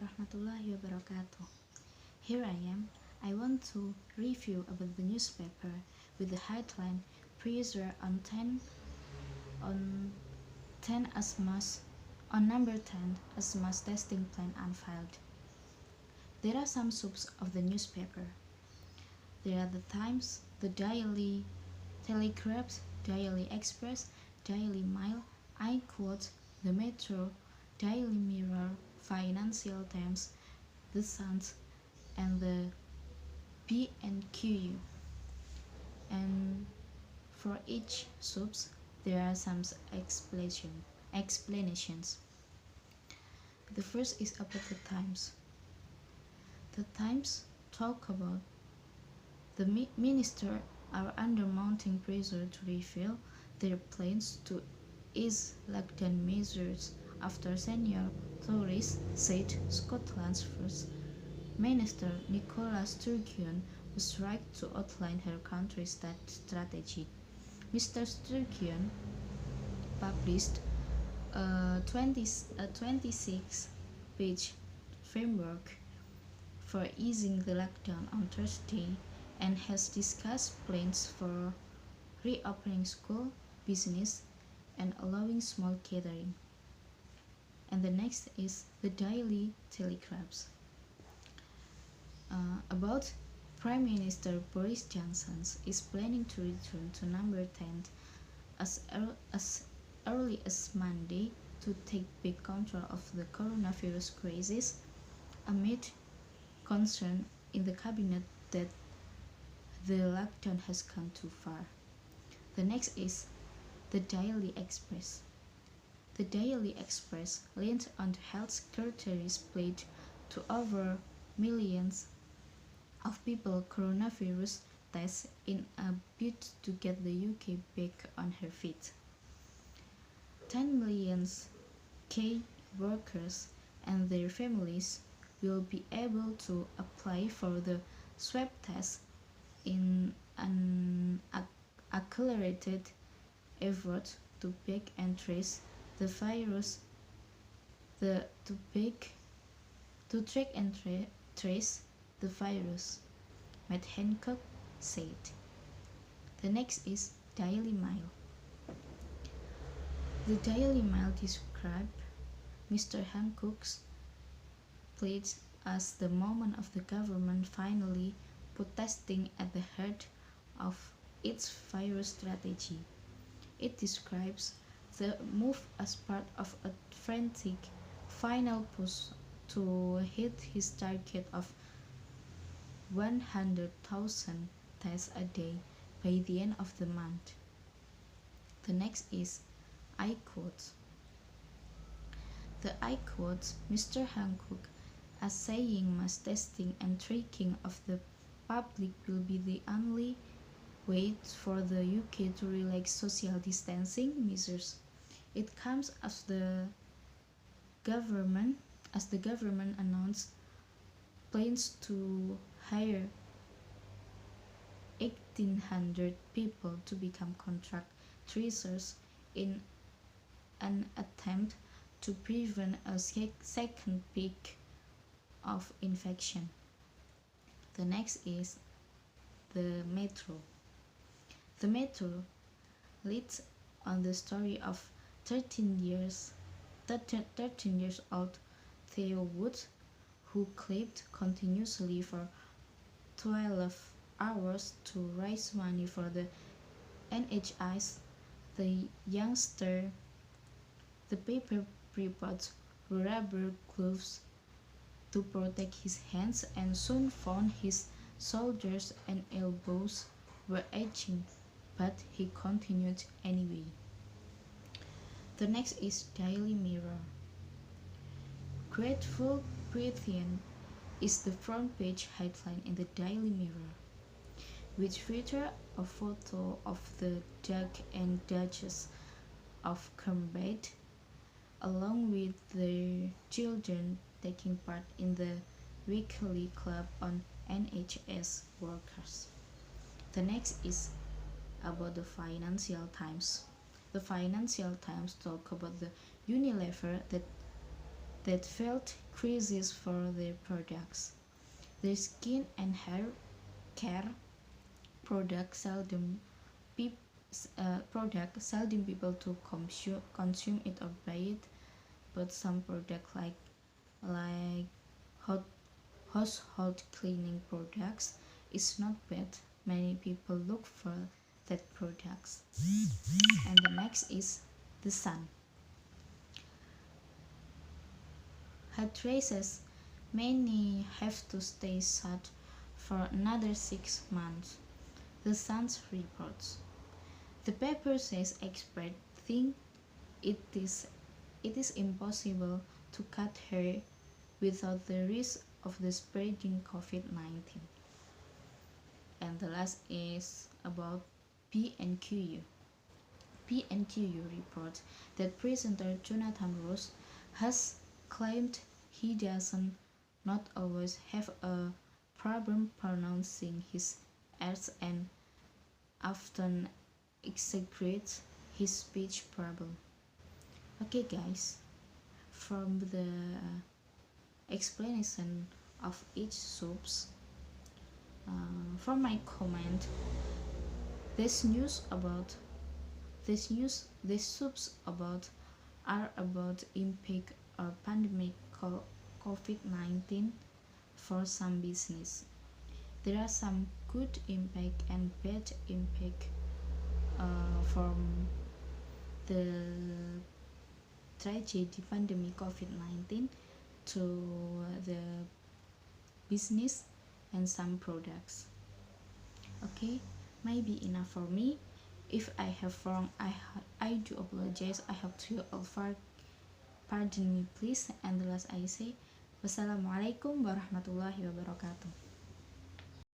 warahmatullahi wabarakatuh. Here I am. I want to review about the newspaper with the headline Pressure on 10 asthma's on number 10 asthma's testing plan unveiled. There are some subs of the newspaper. There are the Times, the Daily Telegraph, Daily Express, Daily Mail, iQuote, the Metro, Daily Mirror, Financial Times, the Suns, and the B&Q. And for each subs, there are some explanations. The first is about the Times. The Times talk about the minister are under mounting pressure to reveal their plans to ease lockdown measures after senior Tories said Scotland's first minister Nicola Sturgeon was right to outline her country's strategy. Mr. Sturgeon published a 26-page framework for easing the lockdown on Thursday and has discussed plans for reopening school, business, and allowing small gathering. And the next is the Daily Telegraph. About Prime Minister Boris Johnson is planning to return to number 10 as early as Monday to take back control of the coronavirus crisis amid concern in the cabinet that the lockdown has gone too far. The next is the Daily Express. The Daily Express leaned on the health secretary's pledge to offer millions of people coronavirus tests in a bid to get the UK back on her feet. 10 million key workers and their families will be able to apply for the swab test in an accelerated effort to track and trace the virus. Trace the virus, Matt Hancock said. The next is Daily Mail. The Daily Mail described Mr. Hancock's pledge as the moment of the government finally put testing at the heart of its virus strategy. It describes the move as part of a frantic final push to hit his target of 100,000 tests a day by the end of the month. The next is iQuote. The iQuote Mr. Hancock as saying mass testing and tracking of the public will be the only way for the UK to relax social distancing measures. It comes as the government announced plans to hire 1,800 people to become contract tracers in an attempt to prevent a second peak of infection. The next is the Metro. The Metro leads on the story of 13 years old Theo Wood, who claimed continuously for 12 hours to raise money for the NHS. The youngster, the paper reports rubber gloves to protect his hands and soon found his shoulders and elbows were itching, but he continued anyway. The next is Daily Mirror. Grateful Britain is the front page headline in the Daily Mirror, which features a photo of the Duke and Duchess of Cambridge along with their children taking part in the weekly club on NHS workers. The next is about the Financial Times. The Financial Times talk about the Unilever that that felt crisis for their products. Their skin and hair care products seldom people to consume it or buy it, but some products like hot household cleaning products is not bad. Many people look for that products. And the next is the sun. Heat races. Many have to stay shut for another 6 months. The Sun's reports. The paper says experts think it is it is impossible to cut hair without the risk of the spreading COVID-19. And the last is about P&QU. P&QU reports that presenter Jonathan Ross has claimed he doesn't not always have a problem pronouncing his R's and often exaggerates his speech problem. Okay guys, from the explanation of each soups, for my comment, this news about these soups about are about impact or pandemic COVID-19 for some business. There are some good impact and bad impact from the tragedy pandemic COVID-19 to the business and some products. Okay, maybe enough for me. If I have wrong, I do apologize. I hope you all pardon me please. And the last I say, wassalamualaikum warahmatullahi wabarakatuh.